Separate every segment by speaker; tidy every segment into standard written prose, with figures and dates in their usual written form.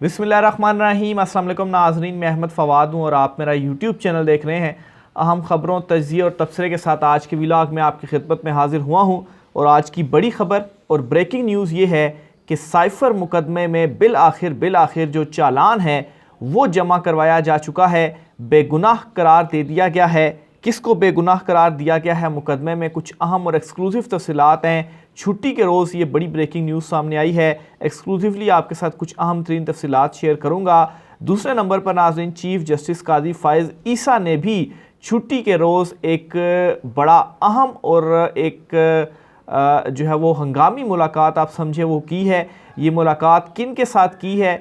Speaker 1: बिस्मिल्लाहिर्रहमानिर्रहीम। अस्सलाम वालेकुम नाज़रीन, मैं अहमद फ़वाद हूँ और आप मेरा यूट्यूब चैनल देख रहे हैं। अहम ख़बरों, तज्ज़िये और तबसरे के साथ आज के व्लॉग में आपकी खिदमत में हाजिर हुआ हूँ। और आज की बड़ी ख़बर और ब्रेकिंग न्यूज़ ये है कि साइफ़र मुकदमे में बिल आखिर जो चालान है वो जमा करवाया जा चुका है, बेगुनाह करार दे दिया गया है। किसको बेगुनाह करार दिया गया है मुकदमे में, कुछ अहम और एक्सक्लूसिव तफसीलात हैं। छुट्टी के रोज़ ये बड़ी ब्रेकिंग न्यूज़ सामने आई है। एक्सक्लूसिवली आपके साथ कुछ अहम तरीन तफसीलात शेयर करूँगा। दूसरे नंबर पर नाज़रीन, चीफ जस्टिस काजी फ़ाइज़ ईसा ने भी छुट्टी के रोज़ एक बड़ा अहम और एक जो है वो हंगामी मुलाकात आप समझे वो की है। ये मुलाकात किन के साथ की है,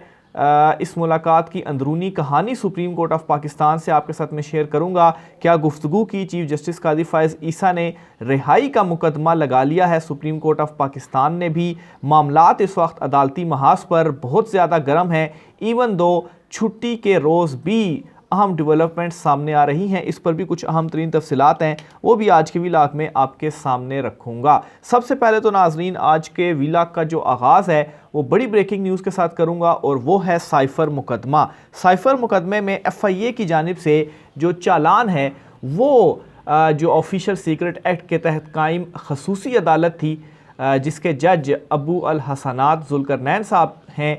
Speaker 1: इस मुलाकात की अंदरूनी कहानी सुप्रीम कोर्ट ऑफ पाकिस्तान से आपके साथ मैं शेयर करूंगा। क्या गुफ्तगू की चीफ जस्टिस काजी फ़ाइज़ ईसा ने, रिहाई का मुकदमा लगा लिया है सुप्रीम कोर्ट ऑफ पाकिस्तान ने भी। मामलात इस वक्त अदालती महाज पर बहुत ज़्यादा गर्म है, इवन दो छुट्टी के रोज़ भी अहम डेवलपमेंट सामने आ रही हैं। इस पर भी कुछ अहम तरीन तफसीलात हैं, वो भी आज के व्लॉग में आपके सामने रखूँगा। सबसे पहले तो नाजरीन, आज के व्लॉग का जो आगाज़ है वो बड़ी ब्रेकिंग न्यूज़ के साथ करूँगा और वो है साइफ़र मुकदमा। साइफ़र मुकदमे में FIA की जानिब से जो चालान है वो जो ऑफिशियल सीक्रेट एक्ट के तहत कायम खसूसी अदालत थी, जिसके जज अबू अल हसनात जुल्करनैन साहब हैं,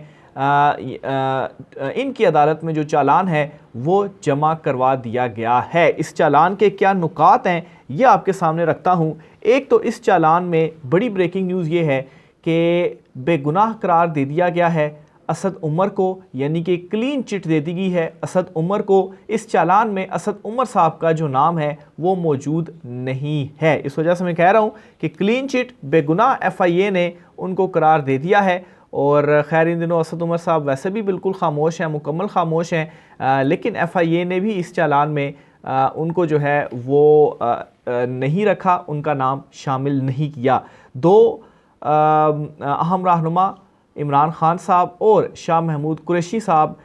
Speaker 1: इनकी अदालत में जो चालान है वो जमा करवा दिया गया है। इस चालान के क्या नुकात हैं ये आपके सामने रखता हूँ। एक तो इस चालान में बड़ी ब्रेकिंग न्यूज़ ये है कि बेगुनाह करार दे दिया गया है असद उमर को, यानी कि क्लीन चिट दे दी गई है असद उमर को। इस चालान में असद उमर साहब का जो नाम है वो मौजूद नहीं है। इस वजह से मैं कह रहा हूँ कि क्लीन चिट बेगुनाह FIA ने उनको करार दे दिया है। और खैर, इन दिनों असद उमर साहब वैसे भी बिल्कुल खामोश हैं, मुकम्मल खामोश हैं, लेकिन FIA ने भी इस चालान में उनको जो है वो नहीं रखा, उनका नाम शामिल नहीं किया। दो अहम रहनुमा इमरान खान साहब और शाह महमूद कुरैशी साहब,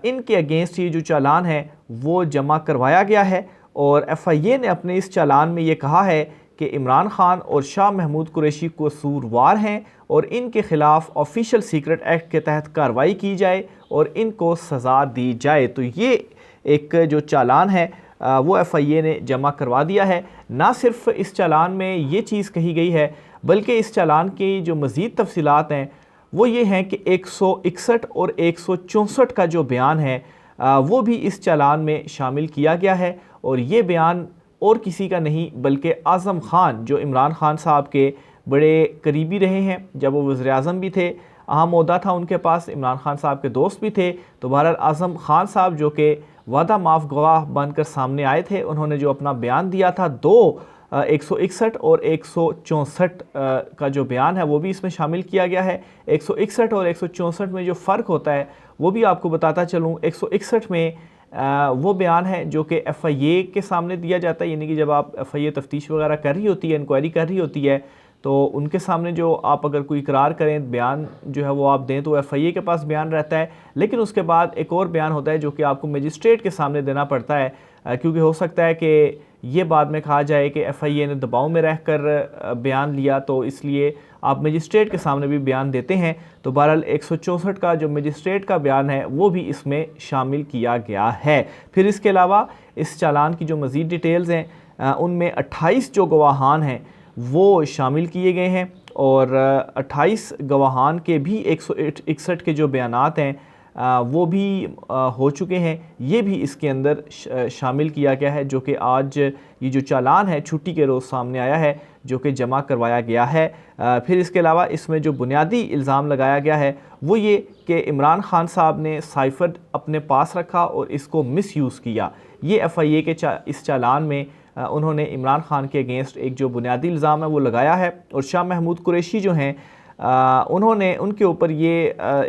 Speaker 1: इनके अगेंस्ट ये जो चालान है वो जमा करवाया गया है। और FIA ने अपने इस चालान में ये कहा है कि इमरान खान और शाह महमूद कुरैशी कसूरवार हैं और इनके ख़िलाफ़ ऑफिशियल सीक्रेट एक्ट के तहत कार्रवाई की जाए और इनको सज़ा दी जाए। तो ये एक जो चालान है वो FIA ने जमा करवा दिया है। ना सिर्फ इस चालान में ये चीज़ कही गई है, बल्कि इस चालान की जो मज़ीद तफसीलात हैं वो ये हैं कि 161 और 164 का जो बयान है वो भी इस चालान में शामिल किया गया है। और ये बयान और किसी का नहीं बल्कि आज़म खान, जो इमरान खान साहब के बड़े करीबी रहे हैं, जब वो वज़ीर आज़म भी थे, अहम ओहदा था उनके पास, इमरान खान साहब के दोस्त भी थे। तो बहरहाल आज़म खान साहब जो कि वादा माफ़ गवाह बनकर सामने आए थे, उन्होंने जो अपना बयान दिया था, 161 और 164 का जो बयान है वो भी इसमें शामिल किया गया है। 161 और 164 में जो फ़र्क होता है वो भी आपको बताता चलूँ। 161 में वो बयान है जो कि FIA के सामने दिया जाता है, यानी कि जब आप FIA तफ्तीश वगैरह कर रही होती है, इंक्वायरी कर रही होती है, तो उनके सामने जो आप अगर कोई इकरार करें, बयान जो है वो आप दें, तो FIA के पास बयान रहता है। लेकिन उसके बाद एक और बयान होता है जो कि आपको मजिस्ट्रेट के सामने देना पड़ता है, क्योंकि हो सकता है कि ये बाद में कहा जाए कि FIA ने दबाव में रहकर बयान लिया, तो इसलिए आप मजिस्ट्रेट के सामने भी बयान देते हैं। तो बहरहाल 164 का जो मजिस्ट्रेट का बयान है वो भी इसमें शामिल किया गया है। फिर इसके अलावा इस चालान की जो मज़ीद डिटेल्स हैं उनमें 28 जो गवाहान हैं वो शामिल किए गए हैं और 28 गवाहान के भी 161 के जो बयानात हैं वो भी हो चुके हैं। ये भी इसके अंदर शामिल किया गया है, जो कि आज ये जो चालान है छुट्टी के रोज़ सामने आया है, जो कि जमा करवाया गया है। फिर इसके अलावा इसमें जो बुनियादी इल्ज़ाम लगाया गया है वो ये कि इमरान खान साहब ने साइफ़र अपने पास रखा और इसको मिसयूज़ किया। ये FIA के इस चालान में उन्होंने इमरान खान के अगेंस्ट एक जो बुनियादी इल्ज़ाम है वो लगाया है। और शाह महमूद कुरैशी जो हैं उन्होंने उनके ऊपर ये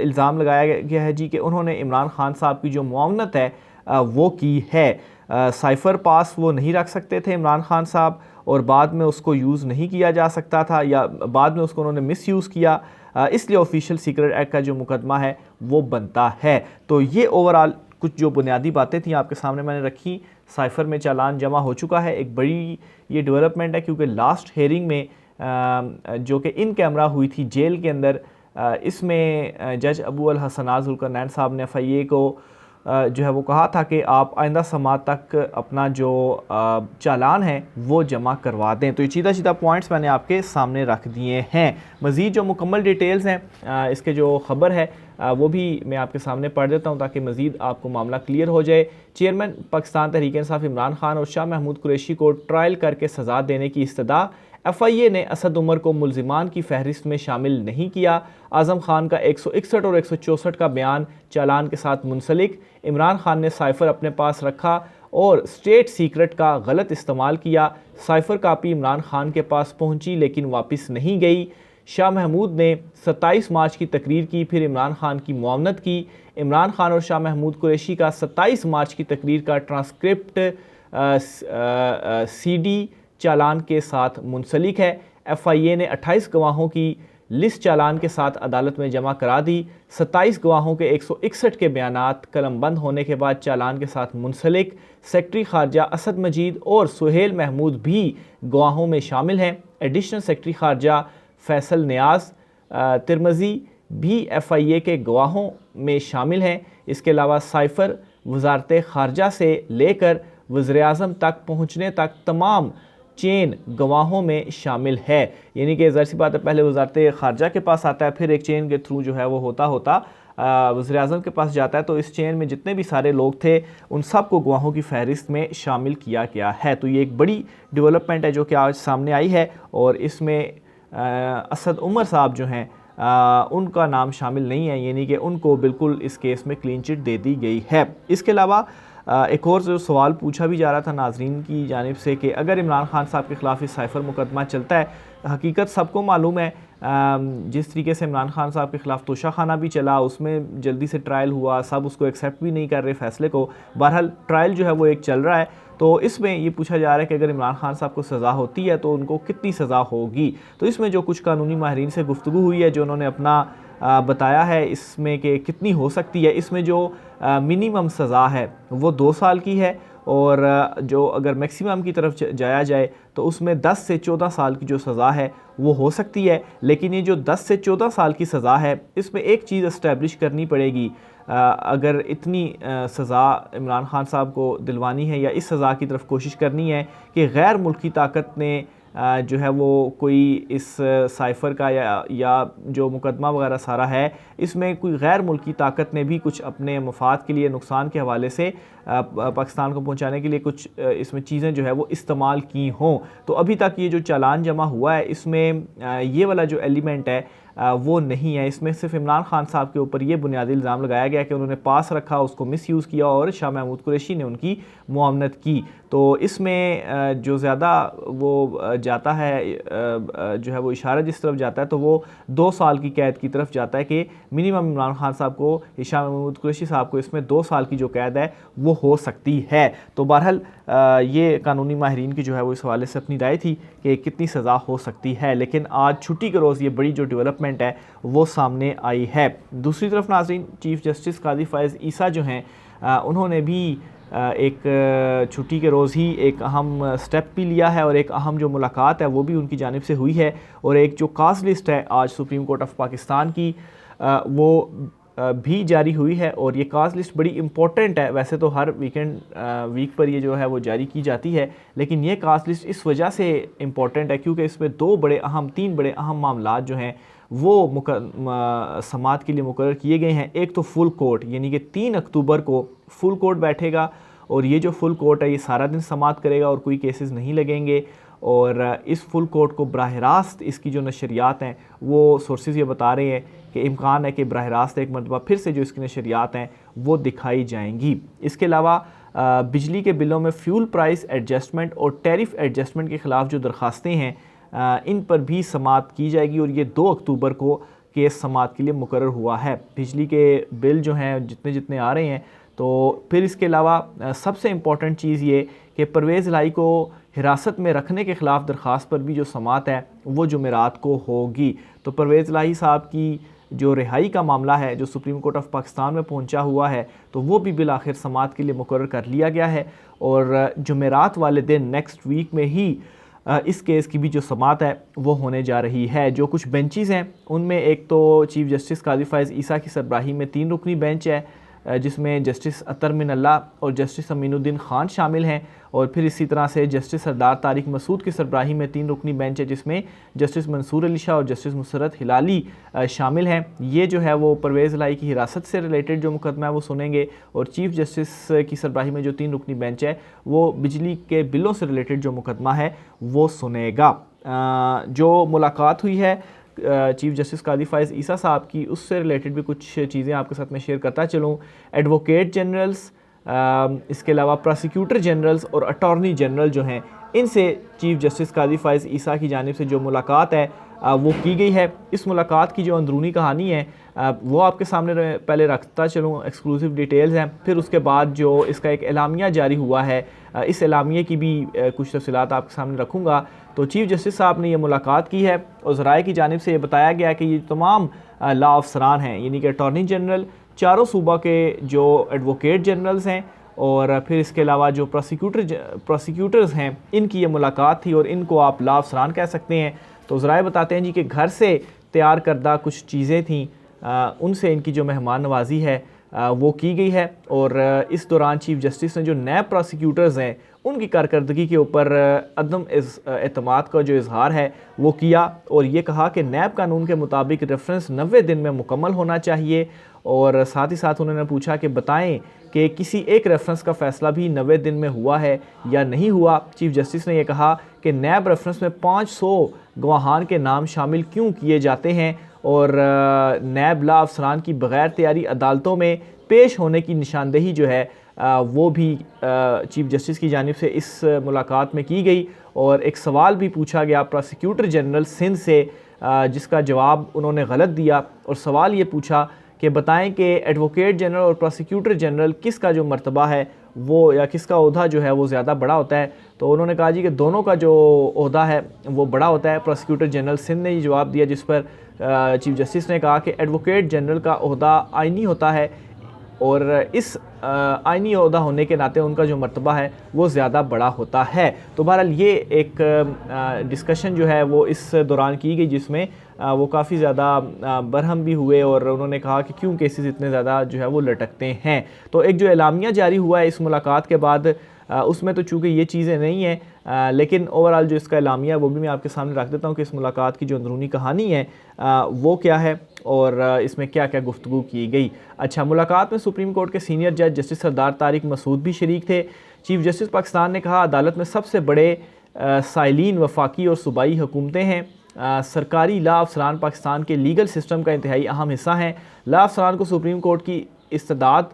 Speaker 1: इल्ज़ाम लगाया गया है जी कि उन्होंने इमरान खान साहब की जो मुआवनत है वो की है। साइफ़र पास वो नहीं रख सकते थे इमरान खान साहब, और बाद में उसको यूज़ नहीं किया जा सकता था, या बाद में उसको उन्होंने मिसयूज़ किया, इसलिए ऑफिशियल सीक्रेट एक्ट का जो मुकदमा है वो बनता है। तो ये ओवरऑल कुछ जो बुनियादी बातें थी आपके सामने मैंने रखी। साइफ़र में चालान जमा हो चुका है, एक बड़ी ये डेवलपमेंट है, क्योंकि लास्ट हेयरिंग में जो कि इन कैमरा हुई थी जेल के अंदर, इसमें जज अबू अल हसनात ज़ुल्करनैन साहब ने FIA को जो है वो कहा था कि आप आइंदा समात तक अपना जो चालान है वो जमा करवा दें। तो ये सीधा सीधा पॉइंट्स मैंने आपके सामने रख दिए हैं। मज़ीद जो मुकम्मल डिटेल्स हैं इसके जो ख़बर है वो भी मैं आपके सामने पढ़ देता हूँ ताकि मज़ीद आपको मामला क्लियर हो जाए। चेयरमैन पाकिस्तान तहरीक इंसाफ इमरान खान और शाह महमूद कुरैशी को ट्रायल करके सज़ा देने की इस्तदा। FIA ने असद उमर को मुल्ज़िमान की फहरिस्त में शामिल नहीं किया। आज़म खान का 161 और 164 का बयान चालान के साथ मुंसलिक। इमरान खान ने साइफ़र अपने पास रखा और स्टेट सीक्रेट का गलत इस्तेमाल किया। साइफ़र कापी इमरान खान के पास पहुंची लेकिन वापस नहीं गई। शाह महमूद ने 27 मार्च की तकरीर की, फिर इमरान खान की मुआवनत की। इमरान खान और शाह महमूद कुरैशी का 27 मार्च की तकरीर का ट्रांसक्रिप्ट CD चालान के साथ मुंसलिक है। FIA ने 28 गवाहों की लिस्ट चालान के साथ अदालत में जमा करा दी। 27 गवाहों के 161 के बयानात कलमबंद होने के बाद चालान के साथ मुंसलिक। सेक्रेटरी खारजा असद मजीद और सुहेल महमूद भी गवाहों में शामिल हैं। एडिशनल सेक्रेटरी खारजा फैसल नियाज तिरमजी भी FIA के गवाहों में शामिल हैं। इसके अलावा साइफ़र वजारत खारजा से लेकर वज़ीर-ए-आज़म तक पहुँचने तक तमाम चेन गवाहों में शामिल है। यानी कि ज़ाहिर सी बात है, पहले वज़ारत खारजा के पास आता है, फिर एक चेन के थ्रू जो है वो होता वज़ीर-ए-आज़म के पास जाता है। तो इस चेन में जितने भी सारे लोग थे उन सब को गवाहों की फहरिस्त में शामिल किया गया है। तो ये एक बड़ी डेवलपमेंट है जो कि आज सामने आई है और इसमें असद उमर साहब जो हैं उनका नाम शामिल नहीं है, यानी कि उनको बिल्कुल इस केस में क्लीन चिट दे दी गई है। इसके अलावा एक और जो सवाल पूछा भी जा रहा था नाजरीन की जानिब से कि अगर इमरान खान साहब के ख़िलाफ़ इस साइफ़र मुकदमा चलता है, हकीकत सबको मालूम है जिस तरीके से इमरान खान साहब के ख़िलाफ़ तोशाखाना भी चला, उसमें जल्दी से ट्रायल हुआ, सब उसको एक्सेप्ट भी नहीं कर रहे फ़ैसले को। बहरहाल ट्रायल जो है वो एक चल रहा है। तो इसमें ये पूछा जा रहा है कि अगर इमरान खान साहब को सज़ा होती है तो उनको कितनी सज़ा होगी। तो इसमें जो कुछ कानूनी माहिरीन से गुफ्तगू हुई है, जो उन्होंने अपना बताया है इसमें कि कितनी हो सकती है, इसमें जो मिनिमम सज़ा है वो 2 साल की है और जो अगर मैक्सिमम की तरफ जाया जाए तो उसमें 10 से 14 साल की जो सज़ा है वो हो सकती है। लेकिन ये जो 10 से 14 साल की सज़ा है इसमें एक चीज़ इस्टेब्लिश करनी पड़ेगी। अगर इतनी सज़ा इमरान खान साहब को दिलवानी है या इस सज़ा की तरफ कोशिश करनी है कि गैर मुल्की ताकत ने जो है वो कोई इस साइफ़र का या जो मुकदमा वगैरह सारा है इसमें कोई गैर मुल्की ताकत ने भी कुछ अपने मफाद के लिए नुकसान के हवाले से पाकिस्तान को पहुंचाने के लिए कुछ इसमें चीज़ें जो है वो इस्तेमाल की हों। तो अभी तक ये जो चालान जमा हुआ है इसमें ये वाला जो एलिमेंट है वो नहीं है। इसमें सिर्फ इमरान खान साहब के ऊपर ये बुनियादी इल्ज़ाम लगाया गया कि उन्होंने पास रखा, उसको मिसयूज़ किया और शाह महमूद कुरैशी ने उनकी मुआवनत की। तो इसमें जो ज़्यादा वो जाता है जो है वो इशारा जिस तरफ जाता है तो वो 2 साल की कैद की तरफ जाता है कि मिनिमम इमरान खान साहब को, शाह महमूद कुरैशी साहब को इसमें 2 साल की जो कैद है वो हो सकती है। तो बहरहाल ये कानूनी माहिरीन की जो है वो इस हवाले से अपनी राय थी कि कितनी सज़ा हो सकती है। लेकिन आज छुट्टी के रोज़ ये बड़ी जो डेवलपमेंट है वो सामने आई है। दूसरी तरफ नाज़रीन, चीफ़ जस्टिस काजी फ़ायज़ ईसा जो हैं उन्होंने भी एक छुट्टी के रोज़ ही एक अहम स्टेप भी लिया है और एक अहम जो मुलाकात है वो भी उनकी जानिब से हुई है। और एक जो कास्ट लिस्ट है आज सुप्रीम कोर्ट ऑफ पाकिस्तान की वो भी जारी हुई है और ये कास्ट लिस्ट बड़ी इंपॉर्टेंट है। वैसे तो हर वीक पर ये जो है वो जारी की जाती है, लेकिन ये कास्ट लिस्ट इस वजह से इंपॉर्टेंट है क्योंकि इसमें 3 बड़े अहम मामलात जो हैं वो समात के लिए मुकर्रर किए गए हैं। एक तो फुल कोर्ट, यानी कि 3 अक्टूबर को फुल कोर्ट बैठेगा और ये जो फुल कोर्ट है ये सारा दिन समात करेगा और कोई केसेस नहीं लगेंगे। और इस फुल कोर्ट को बराह रास्त इसकी जो नशरियात हैं वो सोर्सेज ये बता रहे हैं कि इम्कान है कि बराह रास्त एक मरतबा फिर से जो इसकी नशरियात हैं वो दिखाई जाएंगी। इसके अलावा बिजली के बिलों में फ्यूल प्राइस एडजस्टमेंट और टैरिफ एडजस्टमेंट के ख़िलाफ़ जो दरख्वास्तें हैं इन पर भी समात की जाएगी और ये 2 अक्टूबर को केस समात के लिए मुकर्रर हुआ है। बिजली के बिल जो हैं जितने आ रहे हैं। तो फिर इसके अलावा सबसे इम्पॉर्टेंट चीज़ ये कि परवेज़ इलाही को हिरासत में रखने के ख़िलाफ़ दरख्वास्त पर भी जो समात है वो जुमेरात को होगी। तो परवेज़ इलाही साहब की जो रिहाई का मामला है जो सुप्रीम कोर्ट ऑफ पाकिस्तान में पहुंचा हुआ है तो वो भी बिल आखिर समात के लिए मुकर्रर कर लिया गया है और जुमेरात वाले दिन नेक्स्ट वीक में ही इस केस की भी जो समाअत है वो होने जा रही है। जो कुछ बेंचेस हैं उनमें एक तो चीफ़ जस्टिस काजी फ़ाइज़ ईसा की सरबराही में 3 रुकनी बेंच है, जिसमें जस्टिस अतर मिन अल्लाह और जस्टिस अमीनुद्दीन खान शामिल हैं, और फिर इसी तरह से जस्टिस सरदार तारिक मसूद की सरबराही में 3 रुकनी बेंच है, जिसमें जस्टिस मंसूर अली शाह और जस्टिस मुसरत हिलाली शामिल हैं। ये जो है वो परवेज़ इलाही की हिरासत से रिलेटेड जो मुकदमा है वो सुनेंगे, और चीफ़ जस्टिस की सरबराही में जो 3 रुकनी बेंच है वो बिजली के बिलों से रिलेटेड जो मुकदमा है वो सुनेगा। जो मुलाकात हुई है चीफ़ जस्टिस काजी फ़ाइज़ ईसा साहब की, उससे रिलेटेड भी कुछ चीज़ें आपके साथ में शेयर करता चलूँ। एडवोकेट जनरल्स, इसके अलावा प्रोसिक्यूटर जनरल्स और अटॉर्नी जनरल जो हैं, इनसे चीफ़ जस्टिस काजी फ़ाइज़ ईसा की जानिब से जो मुलाकात है वो की गई है। इस मुलाकात की जो अंदरूनी कहानी है वो आपके सामने पहले रखता चलूँ, एक्सक्लूसिव डिटेल्स हैं, फिर उसके बाद जो इसका एक एलामिया जारी हुआ है, इस एलामिया की भी कुछ तफसीलात आपके सामने रखूँगा। तो चीफ़ जस्टिस साहब ने ये मुलाकात की है और ज़राए की जानिब से ये बताया गया कि ये तमाम लॉ अफसरान हैं, यानी कि अटॉर्नी जनरल, चारों सूबा के जो एडवोकेट जनरल्स हैं और फिर इसके अलावा जो प्रोसिक्यूटर्स हैं, इनकी ये मुलाकात थी और इनको आप लॉ अफसरान कह सकते हैं। तो ज़राए बताते हैं जी कि घर से तैयार करदा कुछ चीज़ें थीं, उनसे इनकी जो मेहमान नवाजी है वो की गई है, और इस दौरान चीफ़ जस्टिस ने जो नैब प्रोसिक्यूटर्स हैं उनकी कारकर्दगी के ऊपर अदम एतमाद का जो इजहार है वो किया, और ये कहा कि नैब कानून के मुताबिक रेफरेंस 90 दिन में मुकम्मल होना चाहिए, और साथ ही साथ उन्होंने पूछा कि बताएं कि किसी एक रेफरेंस का फ़ैसला भी 90 दिन में हुआ है या नहीं हुआ। चीफ़ जस्टिस ने यह कहा कि नैब रेफरेंस में 500 गवाहान के नाम शामिल क्यों किए जाते हैं, और नैब लॉ अफसरान की बग़ैर तैयारी अदालतों में पेश होने की निशानदेही जो है वो भी चीफ़ जस्टिस की जानिब से इस मुलाकात में की गई। और एक सवाल भी पूछा गया प्रोसिक्यूटर जनरल सिंध से, जिसका जवाब उन्होंने गलत दिया, और सवाल ये पूछा कि बताएं कि एडवोकेट जनरल और प्रोसिक्यूटर जनरल किसका जो मर्तबा है वो, या किसका ओहदा जो है वो ज़्यादा बड़ा होता है। तो उन्होंने कहा जी कि दोनों का जो ओहदा है वो बड़ा होता है। प्रोसिक्यूटर जनरल सिंध ने ये जवाब दिया, जिस पर चीफ़ जस्टिस ने कहा कि एडवोकेट जनरल का ओहदा आइनी होता है, और इस आइनी ओहदा होने के नाते उनका जो मर्तबा है वो ज़्यादा बड़ा होता है। तो बहरहाल ये एक डिस्कशन जो है वो इस दौरान की गई, जिसमें वो काफ़ी ज़्यादा बरहम भी हुए, और उन्होंने कहा कि क्यों केसेस इतने ज़्यादा जो है वो लटकते हैं। तो एक जो एलामिया जारी हुआ है इस मुलाकात के बाद, उसमें तो चूँकि ये चीज़ें नहीं हैं, लेकिन ओवरऑल जो इसका एलामिया वो भी मैं आपके सामने रख देता हूँ कि इस मुलाकात की जो अंदरूनी कहानी है वो क्या है और इसमें क्या क्या गुफ्तगू की गई। अच्छा, मुलाकात में सुप्रीम कोर्ट के सीनियर जज जस्टिस सरदार तारिक मसूद भी शरीक थे। चीफ़ जस्टिस पाकिस्तान ने कहा अदालत में सबसे बड़े साइलीन वफाकी और सूबाई हुकूमतें हैं। सरकारी लॉ अफसरान पाकिस्तान के लीगल सिस्टम का इंतहाई अहम हिस्सा हैं। लॉ अफसरान को सुप्रीम कोर्ट की इस्तेदाद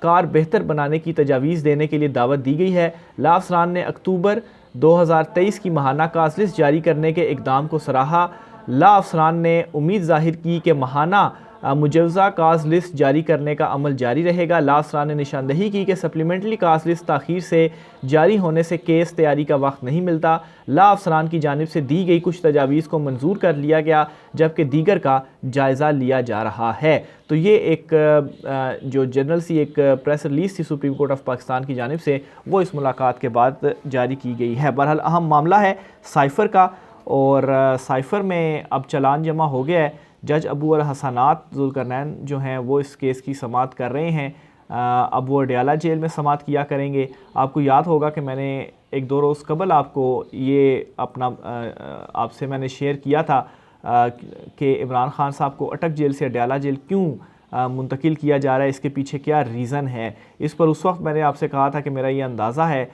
Speaker 1: कार बेहतर बनाने की तजावीज़ देने के लिए दावत दी गई है। लॉ अफसरान ने अक्टूबर 2023 की माहाना काज लिस्ट जारी करने के इकदाम को सराहा। लॉ अफसरान ने उम्मीद जाहिर की कि माहाना मुजवज़ा काज लिस्ट जारी करने का अमल जारी रहेगा। लॉ अफसरान ने निशानदही की कि सप्लीमेंट्री काज लिस्ट ताख़ीर से जारी होने से केस तैयारी का वक्त नहीं मिलता। लॉ अफसरान की जानिब से दी गई कुछ तजावीज़ को मंजूर कर लिया गया, जबकि दीगर का जायज़ा लिया जा रहा है। तो ये एक जो जनरल सी एक प्रेस रिलीज़ थी सुप्रीम कोर्ट ऑफ पाकिस्तान की जानिब से, वो इस मुलाकात के बाद जारी की गई है। बहरहाल अहम मामला है साइफ़र का, और साइफ़र में अब चालान जमा हो गया है। जज अबू अल हसनात जुल्करनैन जो हैं वो इस केस की समाअत कर रहे हैं। अब वो अडयाला जेल में समाअत किया करेंगे। आपको याद होगा कि मैंने एक दो रोज़ कबल आपको ये अपना आपसे मैंने शेयर किया था कि इमरान खान साहब को अटक जेल से अडयाला जेल क्यों मुंतकिल किया जा रहा है, इसके पीछे क्या रीज़न है। इस पर उस वक्त मैंने आपसे कहा था कि मेरा ये अंदाज़ा है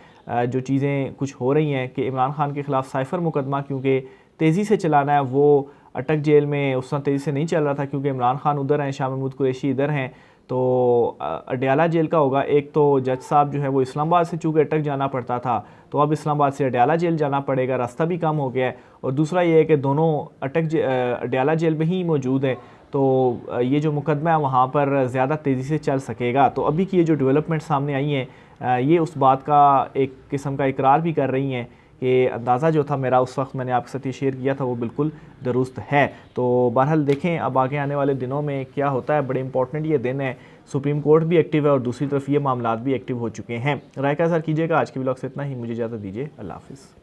Speaker 1: जो चीज़ें कुछ हो रही हैं कि इमरान खान के ख़िलाफ़ साइफ़र मुकदमा क्योंकि तेज़ी से चलाना है, वो अटक जेल में उस तेज़ी से नहीं चल रहा था क्योंकि इमरान खान उधर हैं, शाह महमूद कुरैशी इधर हैं। तो अडयाला जेल का होगा। एक तो जज साहब जो है वो इस्लामाबाद से चूँकि अटक जाना पड़ता था, तो अब इस्लामाबाद से अडयाला जेल जाना पड़ेगा, रास्ता भी कम हो गया है। और दूसरा ये है कि दोनों अडयाला जेल में ही मौजूद है, तो ये जो मुकदमा है वहाँ पर ज़्यादा तेज़ी से चल सकेगा। तो अभी की ये जो डेवलपमेंट सामने आई हैं ये उस बात का एक किस्म का इकरार भी कर रही हैं कि अंदाज़ा जो था मेरा उस वक्त मैंने आपके साथ ये शेयर किया था वो बिल्कुल दुरुस्त है। तो बहरहाल देखें अब आगे आने वाले दिनों में क्या होता है। बड़े इंपॉर्टेंट ये दिन है, सुप्रीम कोर्ट भी एक्टिव है और दूसरी तरफ ये मामलात भी एक्टिव हो चुके हैं। राय का इज़हार कीजिएगा। आज के व्लॉग से इतना ही, मुझे इजाज़त दीजिए। अल्लाह हाफ़िज़।